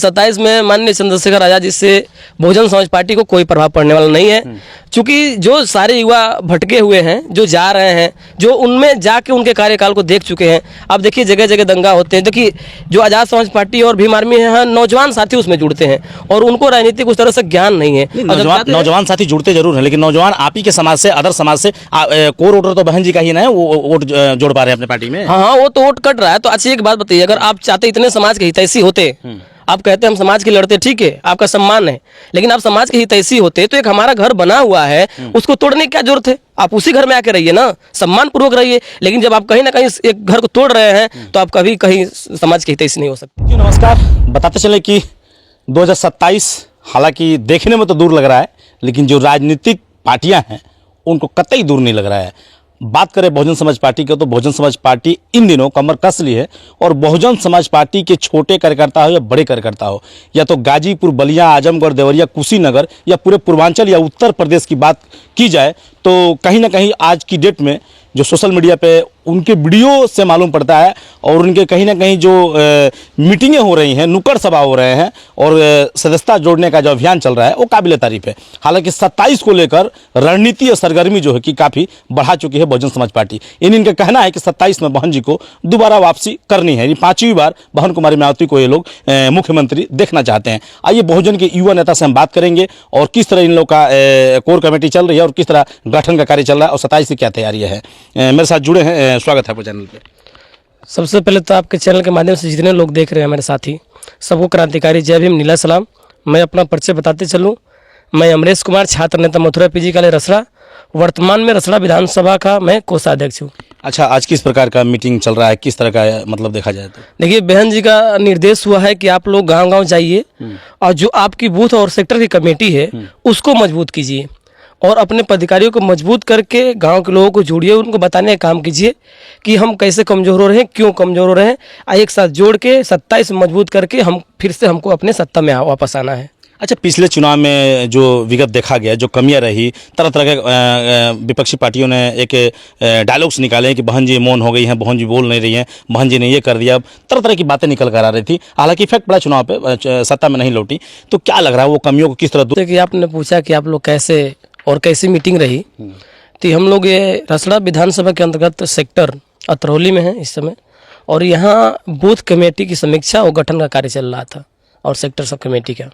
27 में माननीय चंद्रशेखर आजाद जी से बहुजन समाज पार्टी को कोई प्रभाव पड़ने वाला नहीं है, क्योंकि जो सारे युवा भटके हुए हैं, जो जा रहे हैं, जो उनमें जाके उनके कार्यकाल को देख चुके हैं। अब देखिए जगह जगह दंगा होते हैं। देखिए जो आज़ाद समाज पार्टी और भीम आर्मी है, नौजवान साथी उसमें जुड़ते हैं और उनको राजनीतिक उस तरह से ज्ञान नहीं है। नौजवान साथी जुड़ते जरूर हैं, लेकिन नौजवान आप ही के समाज से, अदर समाज से कोर वोटर तो बहन जी का ही ना है, वो वोट जोड़ पा रहे हैं अपने पार्टी में। हाँ, वो तो वोट कट रहा है। तो अच्छी एक बात बताइए, अगर आप चाहते इतने समाज के हितैषी होते, आप कहते हैं हम समाज के लड़ते, ठीक है, आपका सम्मान है, लेकिन आप समाज के हितैषी होते तो एक हमारा घर बना हुआ है, उसको तोड़ने की क्या जरूरत है? आप उसी घर में आके रहिए ना, सम्मान पूर्वक रहिए। लेकिन जब आप कहीं ना कहीं एक घर को तोड़ रहे हैं तो आप कभी कहीं समाज के हितैषी नहीं हो सकते। नमस्कार, बताते चले कि 2027 हालांकि देखने में तो दूर लग रहा है, लेकिन जो राजनीतिक पार्टियां हैं उनको कतई दूर नहीं लग रहा है। बात करें बहुजन समाज पार्टी की, तो बहुजन समाज पार्टी इन दिनों कमर कस ली है और बहुजन समाज पार्टी के छोटे कार्यकर्ता हो या बड़े कार्यकर्ता हो, या तो गाजीपुर, बलिया, आजमगढ़, देवरिया, कुशीनगर या पूरे पूर्वांचल या उत्तर प्रदेश की बात की जाए तो कहीं ना कहीं आज की डेट में जो सोशल मीडिया पे उनके वीडियो से मालूम पड़ता है और उनके कहीं ना कहीं जो मीटिंगें हो रही हैं, नुक्कड़ सभा हो रहे हैं और सदस्यता जोड़ने का जो अभियान चल रहा है वो काबिल तारीफ है। हालांकि 27 को लेकर रणनीति और सरगर्मी जो है कि काफ़ी बढ़ा चुकी है बहुजन समाज पार्टी। इनका कहना है कि 27 में बहन जी को दोबारा वापसी करनी है, 5वीं बार बहन कुमारी मायावती को ये लोग मुख्यमंत्री देखना चाहते हैं। आइए बहुजन के युवा नेता से हम बात करेंगे और किस तरह इन लोग का कोर कमेटी चल रही है और किस तरह गठन का कार्य चल रहा है और 27 की क्या तैयारी है। मेरे साथ जुड़े हैं, स्वागत है आपको चैनल पे। सबसे पहले तो आपके चैनल के माध्यम से जितने लोग देख रहे हैं मेरे साथी, सबको क्रांतिकारी जय भीम, नीला सलाम। मैं अपना परिचय बताते चलूँ। मैं अमरेश कुमार, छात्र नेता, मथुरा पीजी कॉलेज रसड़ा, वर्तमान में रसड़ा विधानसभा का मैं कोषाध्यक्ष हूँ। अच्छा, आज किस प्रकार का मीटिंग चल रहा है, किस तरह का मतलब देखा जाए तो? देखिए, बहन जी का निर्देश हुआ है कि आप लोग गांव-गांव जाइए और जो आपकी बूथ और सेक्टर की कमेटी है उसको मजबूत कीजिए और अपने पदाधिकारियों को मजबूत करके गांव के लोगों को जोड़िए, उनको बताने का काम कीजिए कि हम कैसे कमज़ोर हो रहे हैं, क्यों कमज़ोर हो रहे हैं। एक साथ जोड़ के 27 मजबूत करके हम फिर से हमको अपने सत्ता में वापस आना है। अच्छा, पिछले चुनाव में जो विगत देखा गया, जो कमियां रही, तरह तरह के विपक्षी पार्टियों ने एक डायलॉग्स निकाले कि बहन जी मौन हो गई हैं, बहन जी बोल नहीं रही हैं, बहन जी ने ये कर दिया, अब तरह तरह की बातें निकल कर आ रही थी। हालांकि इफेक्ट पड़ा चुनाव पे, सत्ता में नहीं लौटी। तो क्या लग रहा है वो कमियों को किस तरह दूर? देखिए, आपने पूछा कि आप लोग कैसे और कैसी मीटिंग रही, तो हम लोग ये रसड़ा विधानसभा के अंतर्गत सेक्टर अतरौली में है इस समय, और यहाँ बूथ कमेटी की समीक्षा और गठन का कार्य चल रहा था और सेक्टर सब कमेटी का।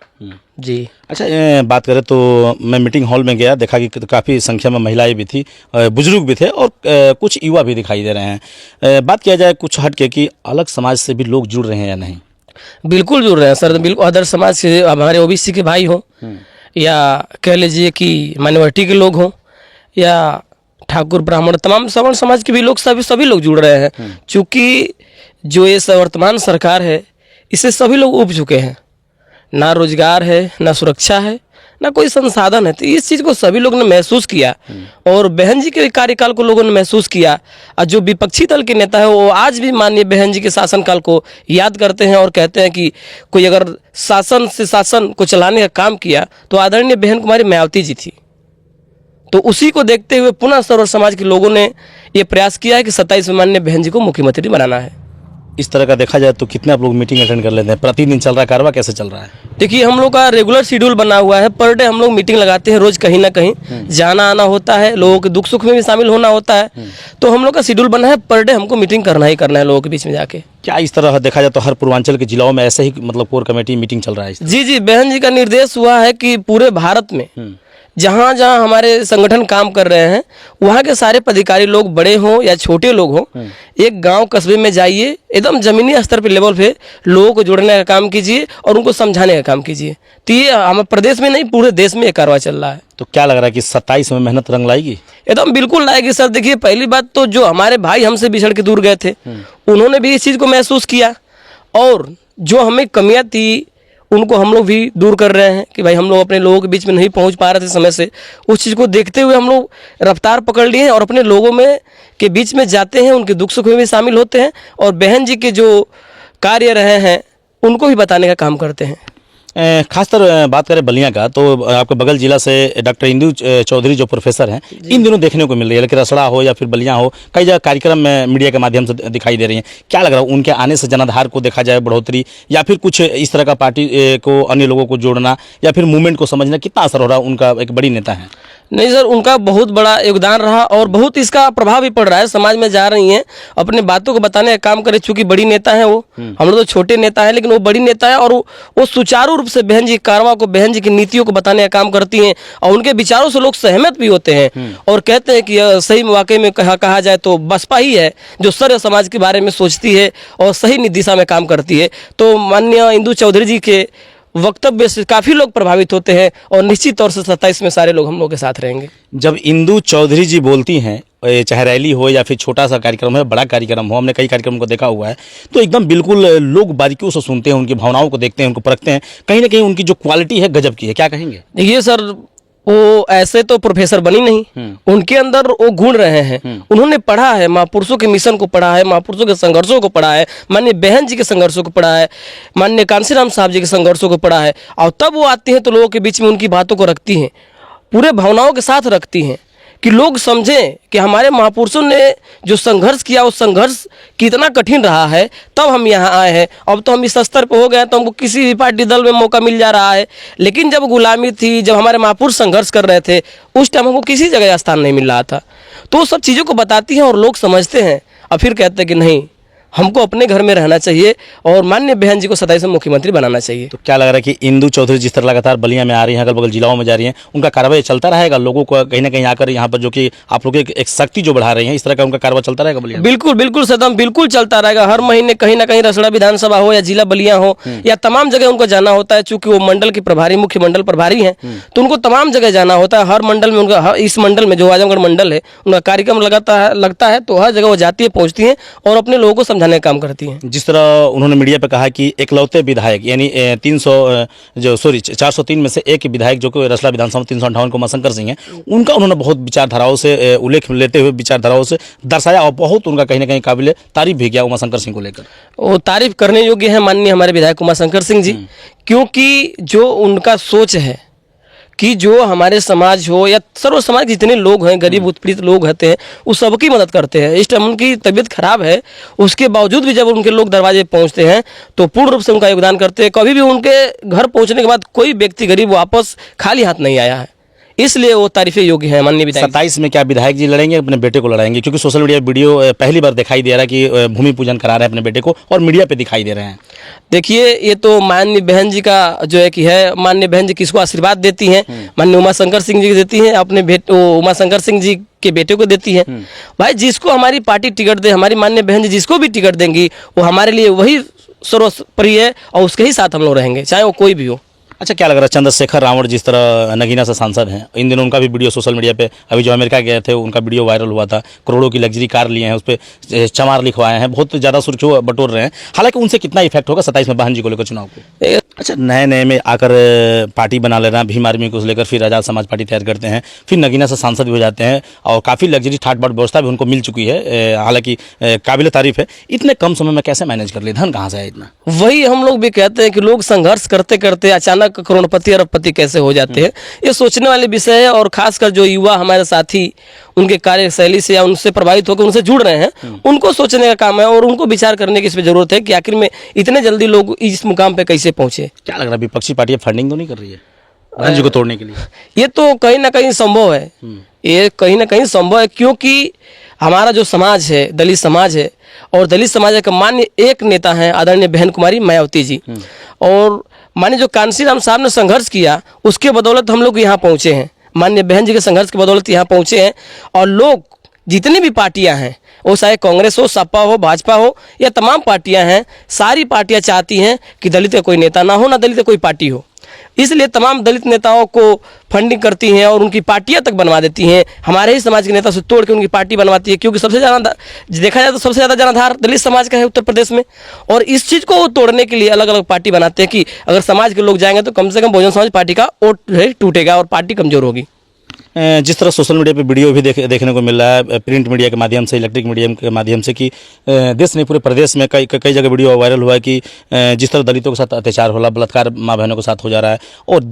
जी। अच्छा, बात करें तो मैं मीटिंग हॉल में गया, देखा कि काफ़ी संख्या में महिलाएं भी थी, बुजुर्ग भी थे और कुछ युवा भी दिखाई दे रहे हैं। बात किया जाए कुछ हट के कि अलग समाज से भी लोग जुड़ रहे हैं या नहीं? बिल्कुल जुड़ रहे हैं सर, बिल्कुल। अदर समाज से हमारे ओबीसी के भाई हों या कह लीजिए कि माइनॉरिटी के लोग हों या ठाकुर ब्राह्मण, तमाम सवर्ण समाज के भी लोग, सभी लोग जुड़ रहे हैं। चूँकि जो ये वर्तमान सरकार है इससे सभी लोग उब चुके हैं, ना रोजगार है, ना सुरक्षा है, ना कोई संसाधन है। तो इस चीज़ को सभी लोग ने महसूस किया और बहन जी के कार्यकाल को लोगों ने महसूस किया। और जो विपक्षी दल के नेता है वो आज भी माननीय बहन जी के शासनकाल को याद करते हैं और कहते हैं कि कोई अगर शासन से शासन को चलाने का काम किया तो आदरणीय बहन कुमारी मायावती जी थी। तो उसी को देखते हुए पुनः सर्व समाज के लोगों ने ये प्रयास किया है कि 27 में माननीय बहन जी को मुख्यमंत्री बनाना है। इस तरह का देखा जाए तो कितने आप लोग मीटिंग अटेंड कर लेते हैं? प्रतिदिन चल रहा है कारवा, कैसे चल रहा है? देखिए, हम लोग का रेगुलर शेड्यूल बना हुआ है। पर डे हम लोग मीटिंग लगाते हैं, रोज कहीं ना कहीं जाना आना होता है, लोगों के दुख सुख में भी शामिल होना होता है। तो हम लोग का शेड्यूल बना है, पर डे हमको मीटिंग करना ही करना है लोगों के बीच में जाके। क्या इस तरह देखा जाए तो हर पूर्वांचल के जिलों में ऐसे ही मतलब कोर कमेटी मीटिंग चल रहा है? जी, बहन जी का निर्देश हुआ है कि पूरे भारत में जहाँ जहाँ हमारे संगठन काम कर रहे हैं वहाँ के सारे पदाधिकारी लोग, बड़े हों या छोटे लोग हों, एक गांव कस्बे में जाइए, एकदम जमीनी स्तर पे, लेवल पे लोगों को जोड़ने का काम कीजिए और उनको समझाने का काम कीजिए। तो ये हमारे प्रदेश में नहीं, पूरे देश में ये कार्रवाई चल रहा है। तो क्या लग रहा है कि 27 में मेहनत रंग लाएगी? एकदम बिल्कुल लाएगी सर। देखिए, पहली बात तो जो हमारे भाई हमसे बिछड़ के दूर गए थे उन्होंने भी इस चीज़ को महसूस किया और जो हमें कमियाँ थी उनको हम लोग भी दूर कर रहे हैं कि भाई हम लोग अपने लोगों के बीच में नहीं पहुंच पा रहे थे समय से। उस चीज़ को देखते हुए हम लोग रफ्तार पकड़ लिए हैं और अपने लोगों में के बीच में जाते हैं, उनके दुख सुख में भी शामिल होते हैं और बहन जी के जो कार्य रहे हैं उनको भी बताने का काम करते हैं। खासतर बात करें बलिया का, तो आपके बगल जिला से डॉक्टर इंदु चौधरी जो प्रोफेसर हैं, इन दिनों देखने को मिल रही है, लेकिन रसड़ा हो या फिर बलिया हो, कई जगह कार्यक्रम में मीडिया के माध्यम से दिखाई दे रही हैं। क्या लग रहा है, उनके आने से जनाधार को देखा जाए बढ़ोतरी, या फिर कुछ इस तरह का पार्टी को अन्य लोगों को जोड़ना, या फिर मूवमेंट को समझना, कितना असर हो रहा है? उनका एक बड़ी नेता है। नहीं सर, उनका बहुत बड़ा योगदान रहा और बहुत इसका प्रभाव भी पड़ रहा है। समाज में जा रही हैं, अपने बातों को बताने का काम करे, चूंकि बड़ी नेता है वो, हम लोग तो छोटे नेता हैं, लेकिन वो बड़ी नेता है और वो सुचारू रूप से बहन जी कारवा को, बहन जी की नीतियों को बताने का काम करती हैं और उनके विचारों से लोग सहमत भी होते हैं और कहते हैं कि सही वाकई में कहा जाए तो बसपा ही है जो सर्व समाज के बारे में सोचती है और सही दिशा में काम करती है। तो माननीय इंदु चौधरी जी के वक्तव्य से काफ़ी लोग प्रभावित होते हैं और निश्चित तौर से 27 में सारे लोग हम लोग के साथ रहेंगे। जब इंदु चौधरी जी बोलती हैं, चाहे रैली हो या फिर छोटा सा कार्यक्रम है, बड़ा कार्यक्रम हो, हमने कई कार्यक्रम को देखा हुआ है, तो एकदम बिल्कुल लोग बारीकियों से सुनते हैं, उनकी भावनाओं को देखते हैं, उनको परखते हैं। कहीं ना कहीं उनकी जो क्वालिटी है गजब की है। क्या कहेंगे? देखिए सर, वो ऐसे तो प्रोफेसर बनी नहीं, उनके अंदर वो गुण रहे हैं। उन्होंने पढ़ा है, महापुरुषों के मिशन को पढ़ा है, महापुरुषों के संघर्षों को पढ़ा है, माननीय बहन जी के संघर्षों को पढ़ा है, माननीय कांसीराम साहब जी के संघर्षों को पढ़ा है और तब वो आती हैं तो लोगों के बीच में उनकी बातों को रखती हैं, पूरे भावनाओं के साथ रखती हैं कि लोग समझें कि हमारे महापुरुषों ने जो संघर्ष किया, उस संघर्ष कितना कठिन रहा है, तब हम यहाँ आए हैं। अब तो हम इस स्तर पर हो गए हैं तो हमको किसी भी पार्टी दल में मौका मिल जा रहा है, लेकिन जब गुलामी थी, जब हमारे महापुरुष संघर्ष कर रहे थे, उस टाइम हमको किसी जगह स्थान नहीं मिल रहा था। तो वो सब चीज़ों को बताती हैं और लोग समझते हैं और फिर कहते हैं कि नहीं, हमको अपने घर में रहना चाहिए और माननीय बहन जी को 27 में मुख्यमंत्री बनाना चाहिए। तो क्या लग रहा है कि इंदु चौधरी जिस तरह लगातार बलिया में आ रही हैं, अगल बगल जिलाओं में जा रही हैं, उनका कार्रवाई चलता रहेगा? लोगों को कहीं ना कहीं आकर यहाँ पर जो कि आप लोग एक शक्ति जो बढ़ा रही हैं, इस तरह का उनका कार्रवाई चलता रहेगा बलिया? बिल्कुल बिल्कुल सदम, बिल्कुल चलता रहेगा। हर महीने कहीं ना कहीं रसड़ा विधानसभा हो या जिला बलिया हो या तमाम जगह उनको जाना होता है, चूंकि वो मंडल के प्रभारी, मुख्य मंडल प्रभारी हैं, तो उनको तमाम जगह जाना होता है। हर मंडल में उनका, इस मंडल में जो आजमगढ़ मंडल है, उनका कार्यक्रम लगता है तो हर जगह वो जाती है, पहुंचती हैं और अपने लोगों को समझाने का काम करती हैं। जिस तरह उन्होंने मीडिया पे कहा कि एकलौते विधायक, यानी 403 में से एक विधायक जो कि रसला विधानसभा 358 को उमाशंकर सिंह हैं, उनका उन्होंने बहुत विचारधाराओं से उल्लेख लेते हुए विचारधाराओं से दर्शाया और बहुत उनका कहीं ना कहीं काबिल तारीफ भी किया उमाशंकर सिंह को लेकर। वो तारीफ करने योग्य है माननीय हमारे विधायक उमाशंकर सिंह जी, क्योंकि जो उनका सोच है कि जो हमारे समाज हो या सर्व समाज के जितने लोग हैं, गरीब उत्पीड़ित लोग होते हैं, वो सबकी मदद करते हैं। इस टाइम उनकी तबीयत खराब है, उसके बावजूद भी जब उनके लोग दरवाजे पहुंचते हैं तो पूर्ण रूप से उनका योगदान करते हैं। कभी भी उनके घर पहुंचने के बाद कोई व्यक्ति गरीब वापस खाली हाथ नहीं आया है, इसलिए वो तारीफे योग्य है माननीय विधायक। 27 में क्या विधायक जी लड़ेंगे, अपने बेटे को लड़ाएंगे? क्योंकि सोशल मीडिया वीडियो पहली बार दिखाई दे रहा है कि भूमि पूजन करा रहे हैं अपने बेटे को और मीडिया पे दिखाई दे रहे हैं। देखिए, ये तो माननीय बहन जी का जो है कि है, माननीय बहन जी किसको आशीर्वाद देती हैं, माननीय उमाशंकर सिंह जी को देती हैं, अपने उमाशंकर सिंह जी के बेटे को देती हैं। भाई, जिसको हमारी पार्टी टिकट दे, हमारी माननीय बहन जी जिसको भी टिकट देंगी, वो हमारे लिए वही सर्वोपरि है और उसके ही साथ हम लोग रहेंगे, चाहे वो कोई भी हो। अच्छा, क्या लग रहा है चंद्रशेखर रावण जिस तरह नगीना से सांसद हैं, इन दिनों उनका भी वीडियो सोशल मीडिया पे, अभी जो अमेरिका गए थे उनका वीडियो वायरल हुआ था, करोड़ों की लग्जरी कार लिए हैं, उस पर चमार लिखवाए हैं, बहुत ज़्यादा सुर्खियों बटोर रहे हैं। हालांकि उनसे कितना इफेक्ट होगा 27 में बहन जी को लेकर चुनाव को? अच्छा, नए में आकर पार्टी बना लेना, भीम आर्मी को लेकर फिर आज़ाद समाज पार्टी तैयार करते हैं, फिर नगीना से सांसद भी हो जाते हैं और काफ़ी लग्जरी ठाट बाट व्यवस्था भी उनको मिल चुकी है, हालांकि काबिल तारीफ है। इतने कम समय में कैसे मैनेज कर लिए, धन कहाँ से है इतना? वही हम लोग भी कहते हैं कि लोग संघर्ष करते करते अचानक करोड़पति अरबपति कैसे हो जाते हैं, ये सोचने वाले विषय है। और खासकर जो युवा हमारे साथी उनके कार्यशैली से या उनसे प्रभावित होकर उनसे जुड़ रहे हैं, उनको सोचने का काम है और उनको विचार करने की इस पर जरूरत है कि आखिर में इतने जल्दी लोग इस मुकाम पे कैसे पहुंचे। क्या लग रहा है, विपक्षी पार्टियां फंडिंग तो नहीं कर रही है बहन जी को तोड़ने के लिए? ये तो कहीं ना कहीं संभव है, ये कहीं ना कहीं संभव है, क्योंकि हमारा जो समाज है, दलित समाज है, और दलित समाज का मान्य एक नेता है आदरणीय बहन कुमारी मायावती जी, और मान्य जो कांसीराम साहब ने संघर्ष किया, उसके बदौलत हम लोग यहाँ पहुँचे हैं। माननीय बहन जी के संघर्ष की बदौलत यहाँ पहुँचे हैं। और लोग जितनी भी पार्टियां हैं, वो चाहे कांग्रेस हो, सपा हो, भाजपा हो या तमाम पार्टियां हैं, सारी पार्टियां चाहती हैं कि दलित का कोई नेता ना हो, ना दलित का कोई पार्टी हो। इसलिए तमाम दलित नेताओं को फंडिंग करती हैं और उनकी पार्टियां तक बनवा देती हैं। हमारे ही समाज के नेता से तोड़ के उनकी पार्टी बनवाती है, क्योंकि सबसे ज़्यादा देखा जाए तो सबसे ज़्यादा जनाधार दलित समाज का है उत्तर प्रदेश में। और इस चीज़ को वो तोड़ने के लिए अलग अलग पार्टी बनाते हैं कि अगर समाज के लोग जाएंगे तो कम से कम बहुजन समाज पार्टी का वोट टूटेगा और पार्टी कमजोर होगी। जिस तरह सोशल मीडिया पे वीडियो भी देखने को मिल रहा है, प्रिंट मीडिया के माध्यम से, इलेक्ट्रिक मीडिया के माध्यम से, कि देश नहीं पूरे प्रदेश में कई जगह वीडियो वायरल हुआ है कि जिस तरह दलितों के साथ अत्याचार हो रहा, बलात्कार माँ बहनों के साथ हो जा रहा है, और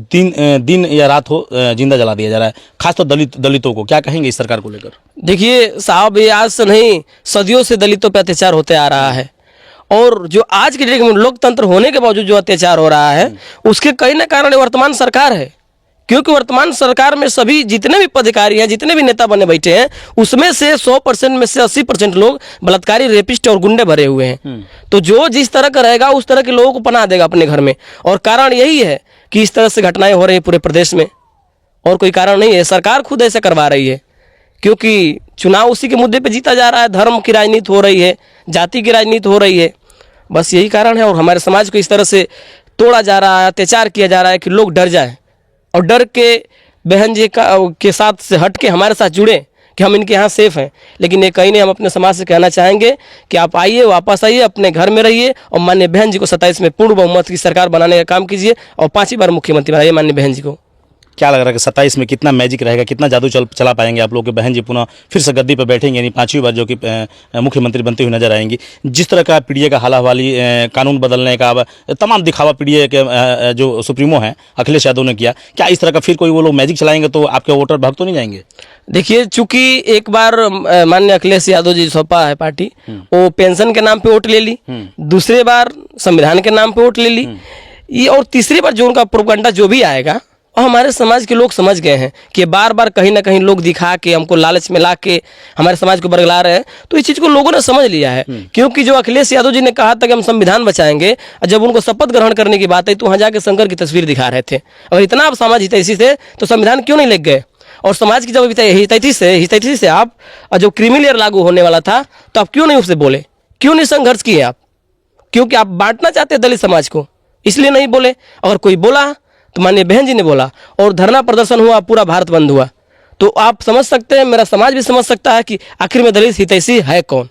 दिन या रात हो जिंदा जला दिया जा रहा है, खासतौर दलितों को। क्या कहेंगे इस सरकार को लेकर? देखिए साहब, ये आज से नहीं, सदियों से दलितों पर अत्याचार होते आ रहा है। और जो आज के डेट में लोकतंत्र होने के बावजूद जो अत्याचार हो रहा है, उसके कई न कारण वर्तमान सरकार है। क्योंकि वर्तमान सरकार में सभी जितने भी पदाधिकारी हैं, जितने भी नेता बने बैठे हैं, उसमें से 100% में से 80% लोग बलात्कारी, रेपिस्ट और गुंडे भरे हुए हैं। तो जो जिस तरह का रहेगा उस तरह के लोगों को पनाह देगा अपने घर में। और कारण यही है कि इस तरह से घटनाएं हो रही है पूरे प्रदेश में, और कोई कारण नहीं है। सरकार खुद ऐसे करवा रही है, क्योंकि चुनाव उसी के मुद्दे पे जीता जा रहा है। धर्म की राजनीति हो रही है, जाति की राजनीति हो रही है, बस यही कारण है। और हमारे समाज को इस तरह से तोड़ा जा रहा है, अत्याचार किया जा रहा है कि लोग डर जाएं, और डर के बहन जी के साथ से हट के हमारे साथ जुड़े कि हम इनके यहाँ सेफ हैं। लेकिन ये कहीं नहीं। हम अपने समाज से कहना चाहेंगे कि आप आइए, वापस आइए, अपने घर में रहिए, और माननीय बहन जी को 27 में पूर्ण बहुमत की सरकार बनाने का काम कीजिए, और 5वीं बार मुख्यमंत्री बनाइए माननीय बहन जी को। क्या लग रहा है कि 27 में कितना मैजिक रहेगा, कितना जादू चला पाएंगे आप लोग के बहन जी पुनः फिर से गद्दी पर बैठेंगे, यानी 5वीं बार जो कि मुख्यमंत्री बनती हुई नजर आएंगी? जिस तरह का पीडीए का हालाहवाली, कानून बदलने का, तमाम दिखावा पीडीए के जो सुप्रीमो हैं अखिलेश यादव ने किया, क्या इस तरह का फिर कोई वो लोग मैजिक चलाएंगे तो आपके वोटर भाग तो नहीं जाएंगे? देखिए, चूंकि एक बार माननीय अखिलेश यादव जी सौंपा है पार्टी, वो पेंशन के नाम पे वोट ले ली, दूसरी बार संविधान के नाम पे वोट ले ली, ये, और तीसरी बार जो उनका प्रोपेगेंडा जो भी आएगा, और हमारे समाज के लोग समझ गए हैं कि बार बार कहीं ना कहीं लोग दिखा के, हमको लालच में ला के हमारे समाज को बरगला रहे हैं। तो इस चीज़ को लोगों ने समझ लिया है। क्योंकि जो अखिलेश यादव जी ने कहा था कि हम संविधान बचाएंगे, जब उनको शपथ ग्रहण करने की बात आई तो वहाँ जाके शंकर की तस्वीर दिखा रहे थे। अगर इतना आप समाज हितैषी थे तो संविधान क्यों नहीं लेके गए? और समाज की जब हितैषी से आप जो क्रीमी लागू होने वाला था, तो आप क्यों नहीं उससे बोले? क्यों नहीं संघर्ष किए आप? क्योंकि आप बांटना चाहते हैं दलित समाज को, इसलिए नहीं बोले। अगर कोई बोला तो माननीय बहन जी ने बोला, और धरना प्रदर्शन हुआ, पूरा भारत बंद हुआ। तो आप समझ सकते हैं, मेरा समाज भी समझ सकता है कि आखिर में दलित हितैषी है कौन।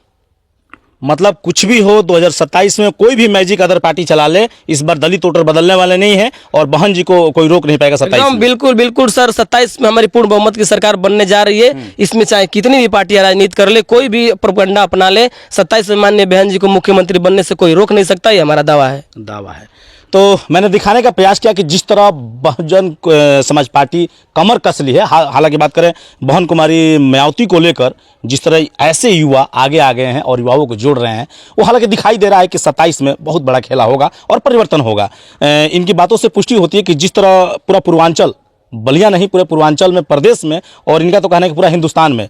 मतलब कुछ भी हो, 2027 में कोई भी मैजिक अदर पार्टी चला ले, इस बार दलित वोटर बदलने वाले नहीं है, और बहन जी को कोई रोक नहीं पाएगा 27 में। बिल्कुल बिल्कुल सर, 27 में हमारी पूर्ण बहुमत की सरकार बनने जा रही है। इसमें चाहे कितनी भी पार्टियां राजनीति कर ले, कोई भी प्रोपेगेंडा अपना ले, 27 में माननीय बहन जी को मुख्यमंत्री बनने से कोई रोक नहीं सकता। ये हमारा दावा है। तो मैंने दिखाने का प्रयास किया कि जिस तरह बहुजन समाज पार्टी कमर कस ली है, हालांकि बात करें बहन कुमारी मायावती को लेकर, जिस तरह ऐसे युवा आगे आ गए हैं और युवाओं को जोड़ रहे हैं, वो हालांकि दिखाई दे रहा है कि 27 में बहुत बड़ा खेला होगा और परिवर्तन होगा। इनकी बातों से पुष्टि होती है कि जिस तरह पूरा पूर्वांचल, बलिया नहीं पूरे पूर्वांचल में, प्रदेश में, और इनका तो कहना है कि पूरा हिंदुस्तान में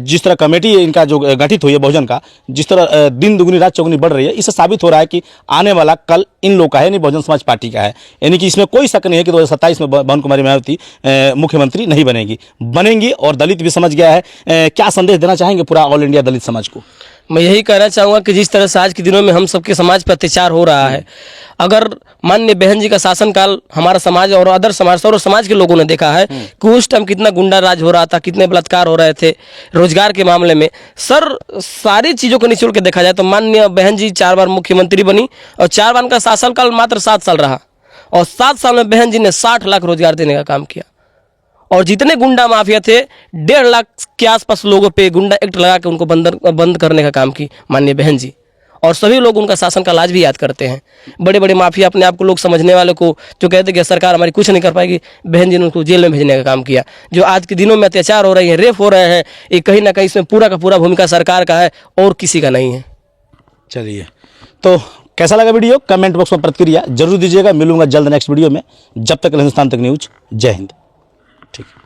जिस तरह कमेटी इनका जो गठित हुई है बहुजन का, जिस तरह दिन दुगनी रात चौगुनी बढ़ रही है, इससे साबित हो रहा है कि आने वाला कल इन लोग का है, नहीं बहुजन समाज पार्टी का है। यानी कि इसमें कोई शक नहीं है कि 2027 में बहन कुमारी मायावती मुख्यमंत्री नहीं बनेंगी, और दलित भी समझ गया है। क्या संदेश देना चाहेंगे पूरा ऑल इंडिया दलित समाज को? मैं यही कहना चाहूँगा कि जिस तरह से आज के दिनों में हम सबके समाज पर अत्याचार हो रहा है, अगर माननीय बहन जी का शासनकाल हमारा समाज और अदर समाज और समाज के लोगों ने देखा है कि उस टाइम कितना गुंडा राज हो रहा था, कितने बलात्कार हो रहे थे रोजगार के मामले में। सर, सारी चीज़ों को निचोड़ के देखा जाए तो माननीय बहन जी 4 बार मुख्यमंत्री बनी, और 4 बार का शासनकाल मात्र 7 साल रहा, और 7 साल में बहन जी ने 60 लाख रोजगार देने का काम किया। और जितने गुंडा माफिया थे, 1.5 लाख के आसपास लोगों पे गुंडा एक्ट लगा के उनको बंद करने का काम की माननीय बहन जी। और सभी लोग उनका शासन का आज भी याद करते हैं। बड़े बड़े माफिया, अपने आप को लोग समझने वाले को जो कहते कि सरकार हमारी कुछ नहीं कर पाएगी, बहन जी ने उनको जेल में भेजने का काम किया। जो आज के दिनों में अत्याचार हो रहे हैं, रेप हो रहे हैं, ये कहीं ना कहीं इसमें पूरा का पूरा भूमिका सरकार का है और किसी का नहीं है। चलिए, तो कैसा लगा वीडियो? कमेंट बॉक्स में प्रतिक्रिया जरूर दीजिएगा। मिलूंगा जल्द नेक्स्ट वीडियो में। जब तक हिंदुस्तान तक न्यूज। जय हिंद। ठीक है।